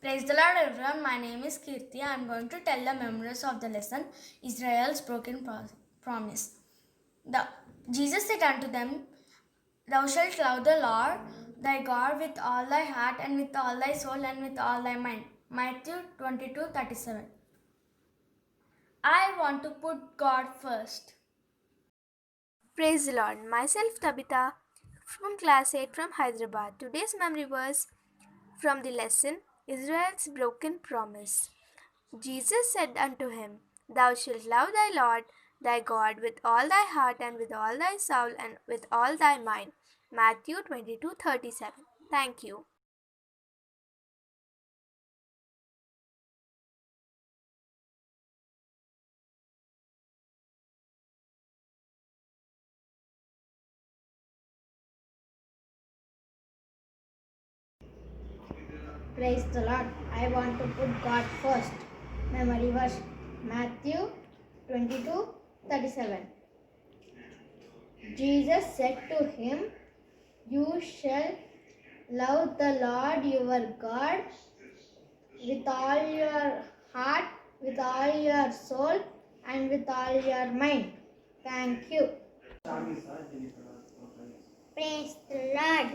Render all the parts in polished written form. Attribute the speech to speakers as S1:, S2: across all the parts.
S1: Praise the Lord, everyone. My name is Kirti. I am going to tell the memories of the lesson Israel's broken promise. Jesus said unto them, Thou shalt love the Lord thy God with all thy heart and with all thy soul and with all thy mind. Matthew 22:37. I want to put God first.
S2: Praise the Lord. Myself Tabitha from class 8 from Hyderabad. Today's memory verse from the lesson Israel's broken promise. Jesus said unto him, Thou shalt love thy Lord thy God with all thy heart and with all thy soul and with all thy mind. Matthew 22:37. Thank you.
S3: Praise the Lord. I want to put God first. Memory verse Matthew 22:37. Jesus said to him, You shall love the Lord your God with all your heart, with all your soul, and with all your mind. Thank you.
S4: Praise the Lord.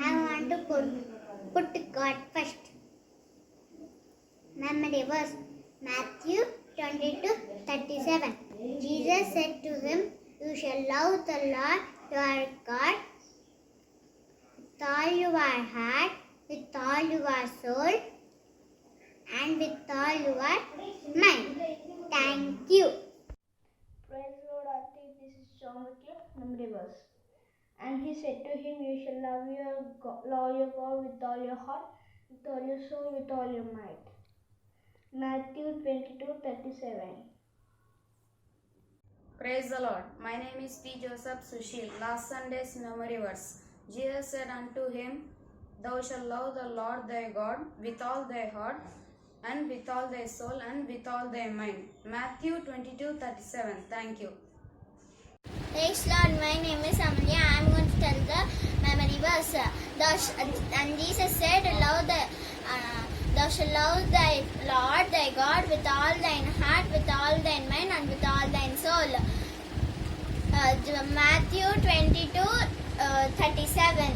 S4: I want to put God first. Memory verse Matthew 22:37. Jesus said to him, You shall love the Lord your God with all your heart, with all your soul, and with all your mind. Thank you.
S3: Praise the Lord, Auntie. This is John memory verse. And he said to him, You shall love your God with all your heart, with all your soul, with all your might. Matthew 22:37.
S1: Praise the Lord. My name is P. Joseph Sushil. Last Sunday's memory verse. Jesus said unto him, Thou shalt love the Lord thy God with all thy heart and with all thy soul and with all thy mind. Matthew 22:37. Thank you.
S4: Praise Lord, my name is Amelia. I am going to tell the memory verse. And Jesus said, Thou shalt love thy Lord thy God with all thine heart, with all thine mind, and with all thine soul. Matthew 22:37.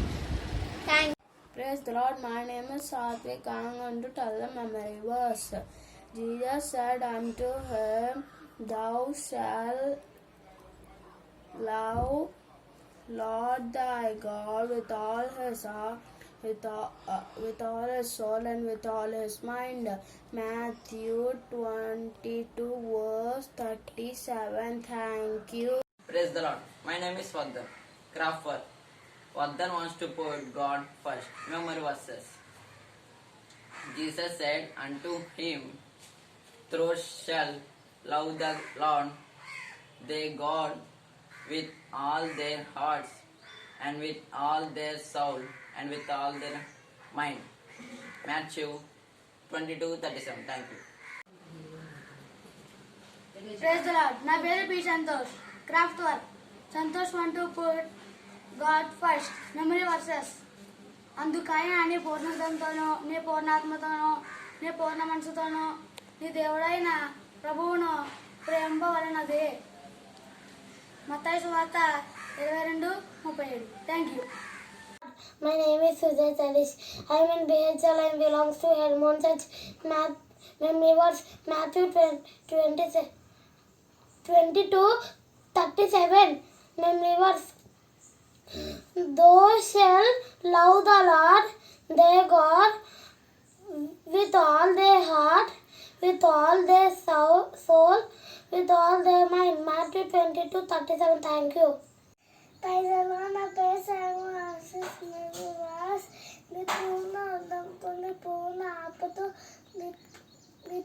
S4: Thank.
S3: Praise the Lord. My name is Satvik. I am going to tell the memory verse. Jesus said unto him, Thou shalt love Lord thy God with all his heart, with all his soul, and with all his mind. Matthew 22 verse 37. Thank you.
S5: Praise the Lord. My name is Vardhan. Craft work. Vardhan wants to put God first. Memory verses. Jesus said unto him, Thou shalt love the Lord thy God with all their hearts and with all their soul and with all their mind. Matthew 22:37. Thank you.
S3: Praise the Lord. నా పేరు P Santosh. Craft work. Santosh want to put God first. Memory verses. అందుకైనా నీ పూర్ణతోనో, నీ పూర్ణాత్మతోనో, నీ పూర్ణ మనసుతోనో, నీ దేవుడైన ప్రభువును ప్రేమింపవలనది. మత్తయి సువార్త 22:37. Thank you.
S6: My name is Sujay Chalish. I am in BHL and belongs to Hermon Church. Memory verse Matthew 22:37. Memory verse. Thou shalt love the Lord thy God with all their heart, with all their soul, with all their mind. Matthew 22:37. Thank you.
S4: నా పేరు సాగు ఆశీస్ నివాస్ నీ పూర్ణ ఉద్దంతో నీ పూర్ణ ఆత్మతో నీ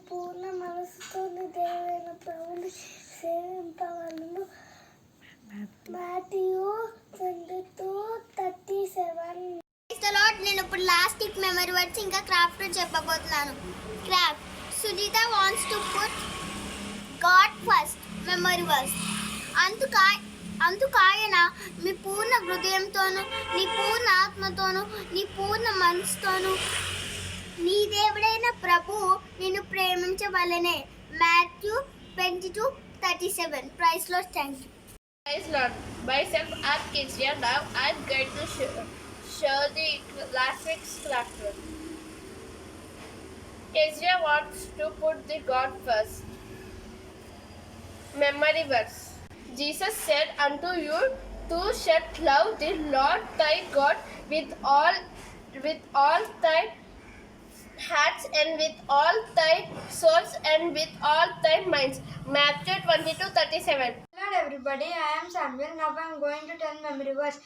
S4: పూర్ణ మనసుతో నీ దేవుడైన ప్రభుని సేవింపవలను. మాథ్యూ 22:37. నేను ఇప్పుడు లాస్ట్ మెమరీ వర్డ్స్ ఇంకా క్రాఫ్ట్ చెప్పబోతున్నాను. Craft Sujitha wants to put God first. Memory verse అందుకాయన మీ పూర్ణ హృదయంతోను, నీ పూర్ణ ఆత్మతోను, నీ పూర్ణ మనసుతోను, నీ దేవుడైన ప్రభు నిన్ను ప్రేమించవలెనే. Matthew 22:37. Praise Lord. Thank you.
S7: Praise Lord. Myself, I'm Kezia. Now I'm going to show the last week's classroom. Kezia wants to put the God first. Memory verse. Jesus said unto you, thou shalt love the Lord thy God with all thy hearts and with all thy souls and with all thy minds. Matthew 22:37.
S3: Hello everybody, I am Samuel. Now I am going to tell memory verse.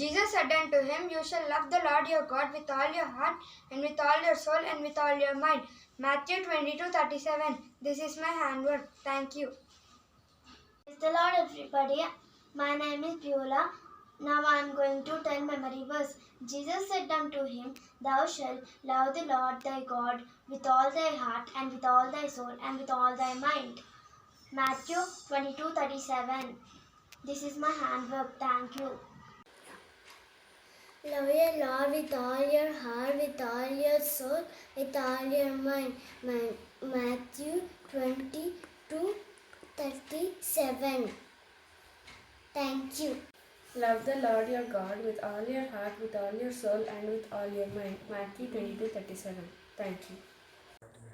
S3: Jesus said unto him, you shall love the Lord your God with all your heart and with all your soul and with all your mind. Matthew 22:37. This is my handwork. Thank you.
S6: Praise the Lord, everybody. My name is Beulah. Now I am going to tell memory verse. Jesus said unto him, thou shalt love the Lord thy God with all thy heart and with all thy soul and with all thy mind. Matthew 22:37. This is my handwork. Thank you. Love your Lord with all your heart, with all your soul, with all your mind. Matthew 22:37. Thank you.
S8: Love the Lord your God with all your heart, with all your soul, and with all your mind. Matthew 22:37. Thank you.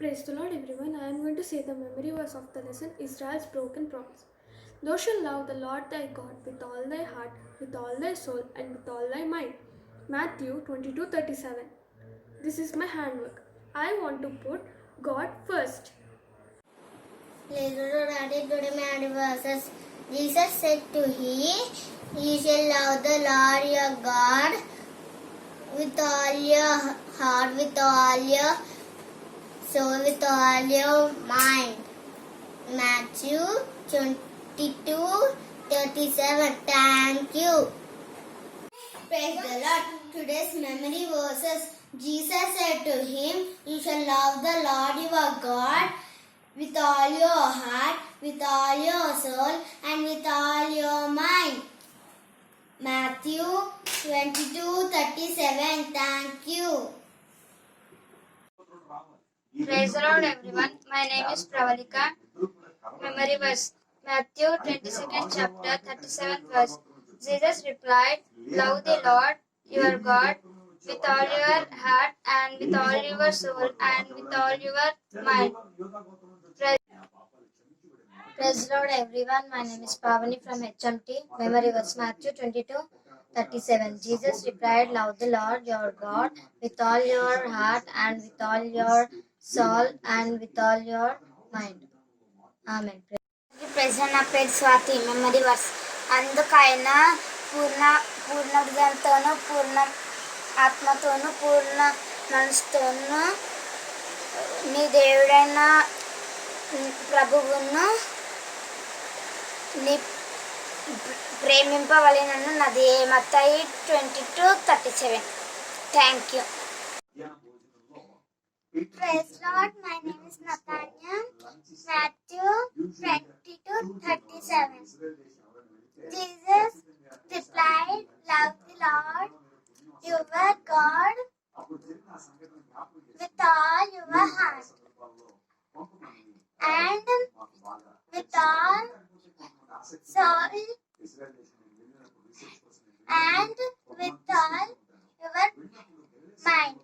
S9: Praise the Lord, everyone. I am going to say the memory verse of the lesson, Israel's broken promise. Thou shalt love the Lord thy God with all thy heart, with all thy soul, and with all thy mind. Matthew 22:37. This is my handwork. I want to put God first.
S4: Little Daddy, today my verses. Jesus said to him, you shall love the Lord your God with all your heart, with all your soul, with all your mind. Matthew 22:37. Thank you. Praise the Lord. Today's memory verses. Jesus said to him, you shall love the Lord your God with all your heart, with all your soul, and with all your mind. Matthew 22:37. Thank you.
S3: Praise the Lord everyone. My name is Pravalika. Memory verse. Matthew 22nd chapter 37th verse. Jesus replied, love the Lord your God with all your heart and with all your soul and with all your mind. Praise the Lord everyone. My name is Pavani from HMT. Memory verse. Matthew 22:37. Jesus replied, love the Lord your God with all your heart and with all your soul and with all your mind. Amen.
S6: Present నా పేరు Swathi. Memory verse. అందుకైనా పూర్ణ హృదయంతోనూ పూర్ణ ఆత్మతోనూ పూర్ణ మనసుతోనూ నీ దేవుడైన ప్రభువును నీ ప్రేమింపవలెనను నది. మత్తయి 22:37. Thank you.
S4: Praise Lord. My name is Nathaniel. Matthew 22:37. Jesus replied, love the Lord your God with all your heart and with all soul and with all your mind.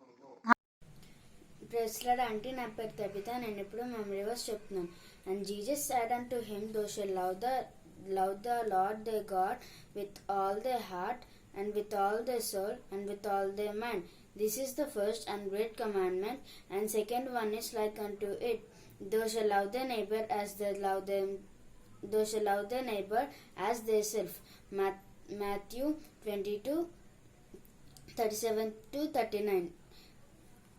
S10: Praise lord aunty, నా పేరు తబిత. నేను ఇప్పుడు memory verse చెప్తున్నాను. And Jesus said unto him, thou shalt love the Lord thy God with all thy heart and with all thy soul and with all thy mind. This is the first and great commandment, and second one is like unto it, thou shalt love thy neighbor as thyself. Matthew 22:37-39.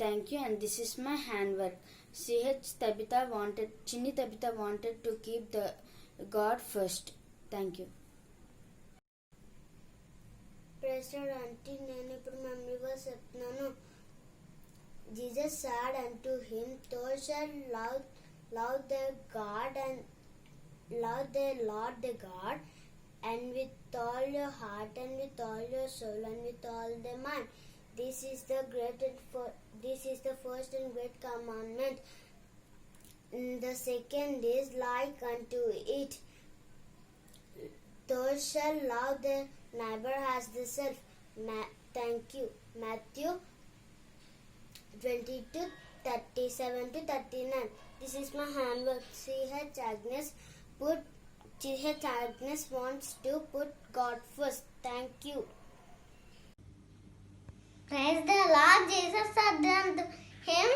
S10: Thank you, and this is my handwork. Chinni Tabitha wanted to keep the God first. Thank you.
S4: Praise Lord aunty, నేను ఇప్పుడు memory verse చెప్తున్నాను. Jesus said unto him, thou shalt love the God and love the Lord the God and with all your heart and with all your soul and with all the mind. This is the first and great commandment. The second is like unto it. Thou shalt love thy neighbor as thyself. Thank you. Matthew 22:37 to 39. This is my handwork. CH Agnes wants to put God first. Thank you. Praise the Lord. Jesus said unto him,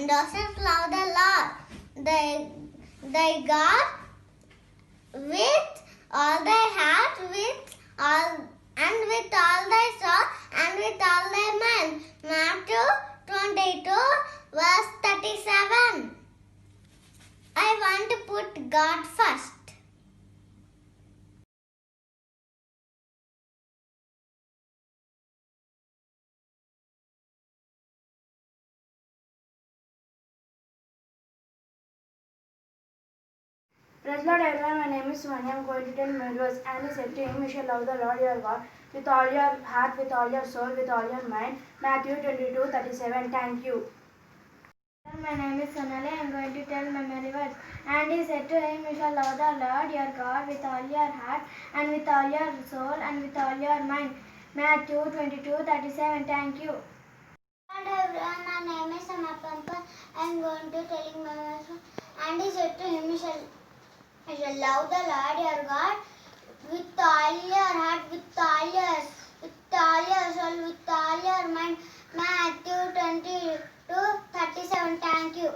S4: Thou shalt love the Lord thy God with all thy heart, with all thy soul, and with all thy mind. Matthew 22, verse 37. I want to put God first.
S3: Praise Lord everyone, my name is Svani. I am going to tell my verse. And he said to him, You shall love the Lord your God with all your heart, with all your soul, with all your mind. Matthew 22:37. Thank you. My name is Sonali. I am going to tell memory verse. And he said to him, You shall love the Lord your God with all your heart, and with all your soul, and with all your mind. Matthew 22:37. Thank you.
S4: Hello everyone, my name is Samapampa. I am going to tell my verse. And he said to him, You shall love the Lord your God with all your heart, with all your soul, with all your mind. Matthew 22:37. Thank you.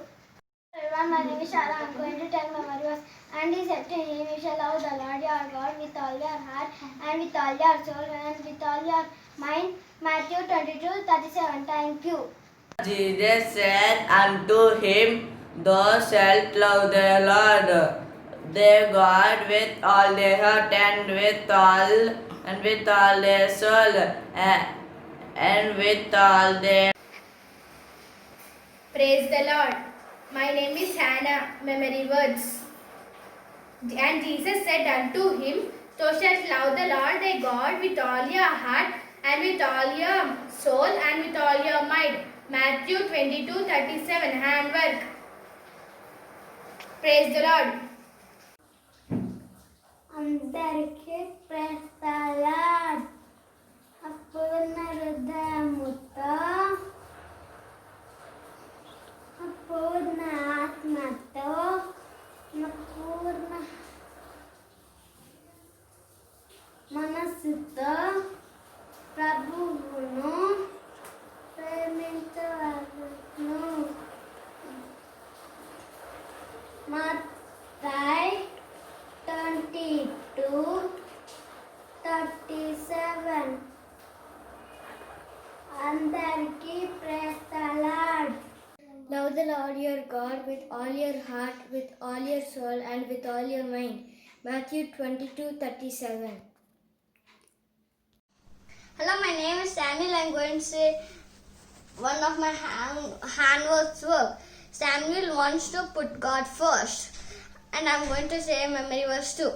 S3: Everyone, my name is Shara. I am going to tell my verse. And he said to him, You shall love the Lord your God with all your heart, and with all your soul, and with all your mind. Matthew 22:37. Thank you.
S5: Jesus said unto him, Thou shalt love the Lord thy God with all their heart, and with all their soul, and with all their.
S7: Praise the Lord. My name is Hannah. Memory words. And Jesus said unto him, Thou shalt love the Lord thy God with all your heart, and with all your soul, and with all your mind. Matthew 22:37. Handwork. Praise the Lord.
S4: అందరికీ praise the Lord అపూర్ణ హృదయముతో అపూర్ణ ఆత్మతో అపూర్ణ మనస్సుతో ప్రభువును ప్రేమించవలెను. మత్తయి 22:37. అందరికీ praise the lord.
S1: Love the Lord your God with all your heart, with all your soul, and with all your mind. Matthew 22:37.
S4: Hello, my name is Samuel. I'm going to say one of my handworks work. Samuel wants to put God first. And I'm going to say memory verse 2.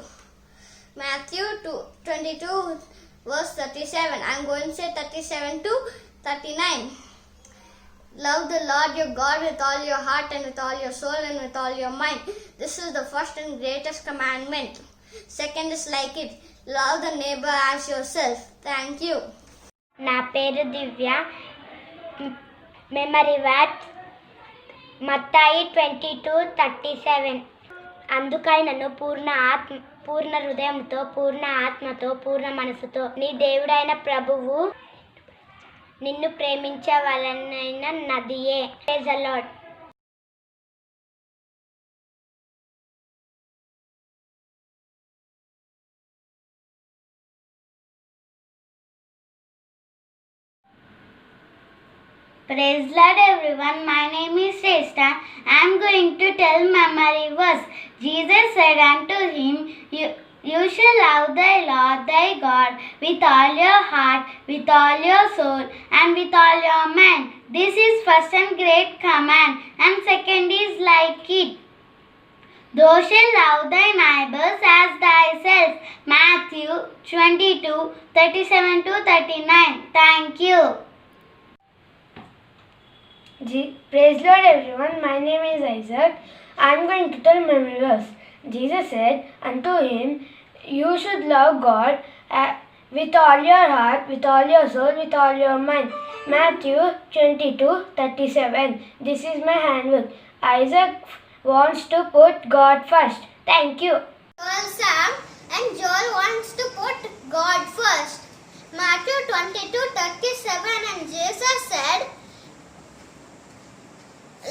S4: Matthew 22 verse 37. I'm going to say 37 to 39. Love the Lord your God with all your heart, and with all your soul, and with all your mind. This is the first and greatest commandment. Second is like it. Love the neighbor as yourself. Thank you.
S6: నా పేరు దివ్య. Memory word మత్తాయి 22:37. అందుకైనను పూర్ణ హృదయంతో, పూర్ణ ఆత్మతో, పూర్ణ మనసుతో నీ దేవుడైన ప్రభువు నిన్ను ప్రేమించవలనైన నదియే. Praise the Lord. Praise Lord everyone, my name is Shrestha. I am going to tell memory verse. Jesus said unto him, You shall love thy Lord thy God with all your heart, with all your soul, and with all your mind. This is first and great command, and second is like it. Thou shalt love thy neighbors as thyself. Matthew 22:37 to 39. Thank you. Praise Lord everyone, my name is Isaac. I am going to tell memory verse. Jesus said unto him, you should love God with all your heart, with all your soul, with all your mind. Matthew 22:37. This is my handbook. Isaac wants to put God first. Thank you.
S4: Joel Sam and Joel wants to put God first. Matthew 22:37 and Jesus said,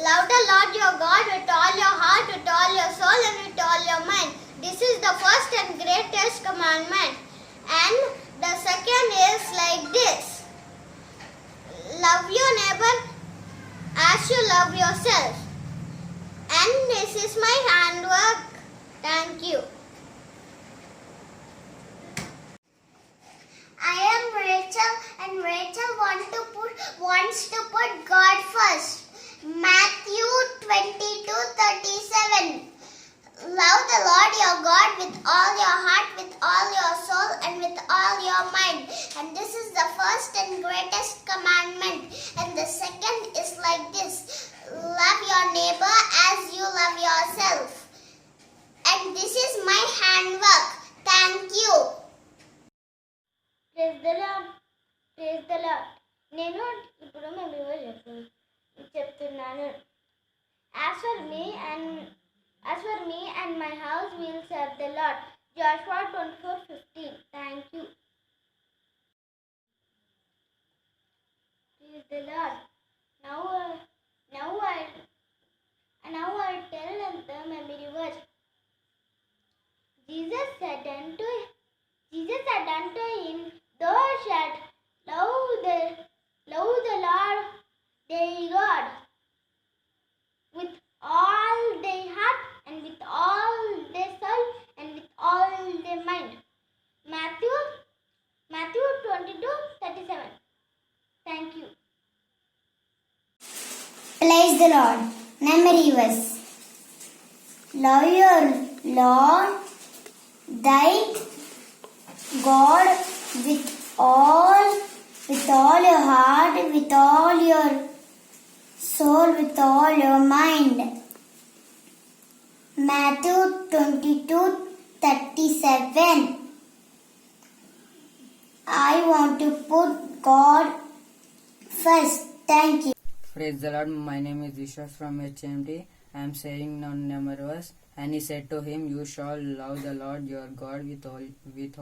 S4: love the Lord your God with all your heart, with all your soul and with all your mind. This is the first and greatest commandment. And the second is like this. Love your neighbor as you love yourself. And this is my handwork. Thank you. I am Rachel and Rachel wants to put God first. Matthew 22:37. Love the Lord your God with all your heart, with all your soul and with all your mind. And this is the first and greatest commandment. And the second is like this. Love your neighbor as you love yourself. And this is my handwork. Thank you. Praise the Lord. Praise the Lord. నేను ఇప్పుడు మేము చెప్తున్నాను. As for me and my house we will serve the Lord. Joshua 24:15. Thank you. Praise the Lord. Now I tell the memory verse. Jesus said unto him, thou shalt love the Lord thy God with all thy heart and with all thy soul and with all thy mind. Matthew 22:37. Thank you. Praise the Lord. Memory verse. Love your Lord thy God with all your heart, with all your soul, with all your mind. Matthew 22:37. I want to put God first. Thank you.
S5: Praise the Lord. My name is Vishwas from HMT. I am saying on number verse. And he said to him, you shall love the Lord your God with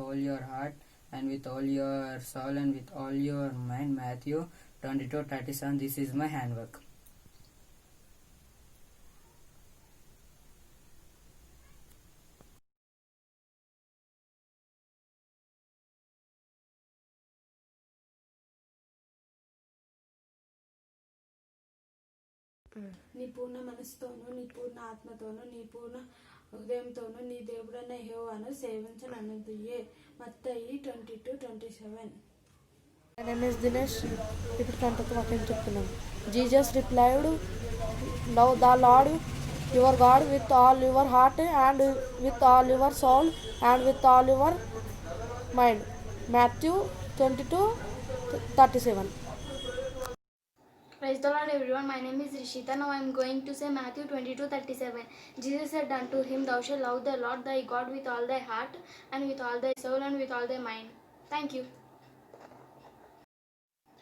S5: all your heart and with all your soul and with all your mind. Matthew 22:37. This is my handwork.
S8: నీ పూర్ణ మనసుతోనూ నీ పూర్ణ ఆత్మతోనూ నీ పూర్ణ హృదయంతోనూ నీ దేవుడైన యెహోవాను సేవించనన్నదియే. మత్తయి 22:27.
S11: My name is Dinesh. ఇప్పుడు కంటకు వాక్యం చెప్తున్నాం. Jesus replied, love the Lord your God with all your heart and with all your soul and with all your mind. Matthew 22:37.
S12: Praise the Lord everyone, my name is Rishita. Now I am going to say Matthew 22:37. Jesus said unto him, thou shalt love the Lord thy God with all thy heart and with all thy soul and with all thy mind. Thank you.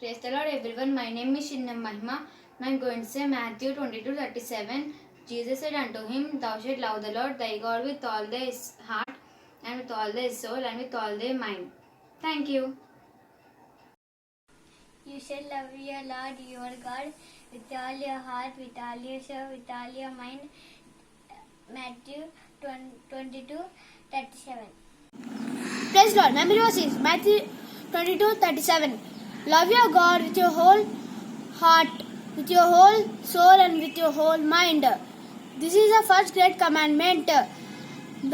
S13: Praise the Lord everyone, my name is Shinnam Mahima. Now I am going to say Matthew 22:37. Jesus said unto him, thou shalt love the Lord thy God with all thy heart and with all thy soul and with all thy mind. Thank you.
S4: You shall love your Lord your God with all your heart, with all your soul, with all your mind. Matthew 22:37.
S3: Praise Lord. Memory verse is Matthew 22:37. Love your God with your whole heart, with your whole soul and with your whole mind. This is the first great commandment.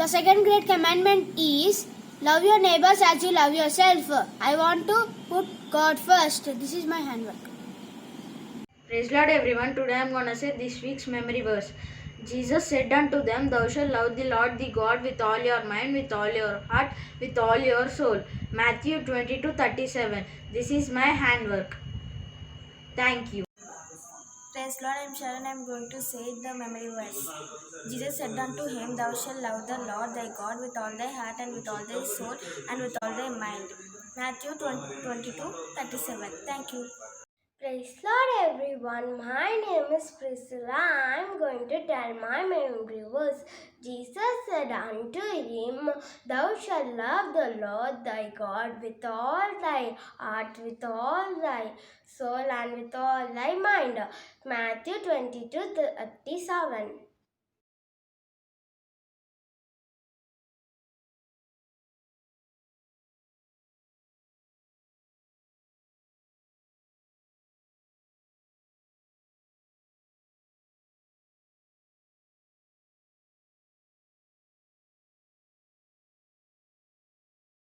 S3: The second great commandment is love your neighbors as you love yourself. I want to put God first. This is my handwork.
S11: Praise Lord everyone. Today I am going to say this week's memory verse. Jesus said unto them, thou shalt love the Lord thy God with all your mind, with all your heart, with all your soul. Matthew 22:37. This is my handwork. Thank you.
S2: Praise
S14: Praise Lord, I am Sharon. I am going to say the memory verse. Jesus said unto him, Thou shalt love the Lord thy God with all thy heart and with all thy soul and with all thy mind. Matthew 22:37. Thank you.
S6: Praise Lord everyone, my name is Priscilla. I am going to tell my memory verse. Jesus said unto him, Thou shalt love the Lord thy God with all thy heart, with all thy soul and with all thy mind. Matthew 22:37.